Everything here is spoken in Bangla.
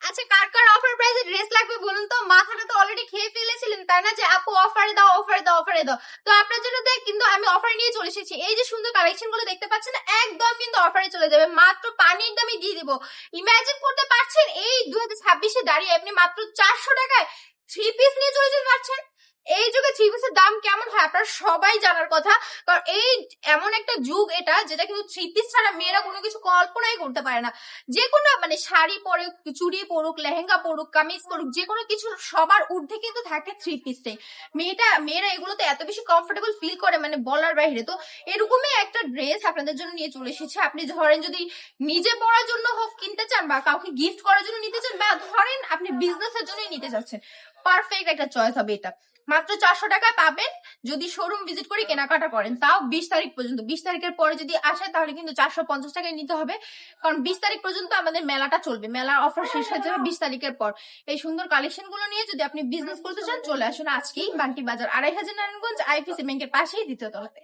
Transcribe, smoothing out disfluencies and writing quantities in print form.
আচ্ছা, কার কার অফার প্রাইসে ড্রেস লাগবে বলুন তো? মাথাটা তো অলরেডি খেয়ে ফেলেছিলেন তাই না, যে আপু অফারে দাও অফারে দাও অফারে দাও। তো আপনার জন্য দেখ কিন্তু আমি অফার নিয়ে চলে এসেছি। এই যে সুন্দর কালেকশন গুলো দেখতে পাচ্ছেন, একদম কিন্তু অফারে চলে যাবে, মাত্র পানির দামে দিয়ে দিব। ইমাজিন করতে পারছেন এই 2026-এ দাঁড়িয়ে আপনি মাত্র 400 টাকায় থ্রি পিস নিয়ে চলে যেতে পারছেন। এই যুগে থ্রি পিসের দাম কেমন হয় আপনারা সবাই জানার কথা, কারণ এই এমন একটা যুগ এটা যেটা কিন্তু থ্রি পিস ছাড়া মেয়েরা কোনো কিছু কল্পনাই করতে পারে না। যে কোনো মানে শাড়ি পরুক, চুড়ি পরুক, লেহেঙ্গা পরুক, কামিজ পরুক, যে কোনো কিছু সবার ঊর্ধ্বে কিন্তু থাকে থ্রি পিসটাই। মেয়েরা এগুলোতে এত বেশি কমফোর্টেবল ফিল করে মানে বলার বাইরে। তো এরকমই একটা ড্রেস আপনাদের জন্য নিয়ে চলে এসেছে। আপনি ধরেন যদি নিজে পরার জন্য হোক কিনতে চান, বা কাউকে গিফট করার জন্য নিতে চান, বা ধরেন আপনি বিজনেসের জন্যই নিতে চাচ্ছেন, পারফেক্ট একটা চয়েস হবে এটা। মাত্র 400 টাকায় পাবেন যদি শোরুম ভিজিট করে কেনাকাটা করেন, তাও 20 তারিখ পর্যন্ত। 20 তারিখের পরে যদি আসে তাহলে কিন্তু 450 টাকায় নিতে হবে, কারণ 20 তারিখ পর্যন্ত আমাদের মেলাটা চলবে, মেলার অফার শেষ হয়ে যাবে 20 তারিখের পর। এই সুন্দর কালেকশন গুলো নিয়ে যদি আপনি বিজনেস করতে চান, চলে আসুন আজকেই বান্টি বাজার 2500 নারায়ণগঞ্জ আইপিসি ব্যাংকের পাশেই দ্বিতীয় তলাতে।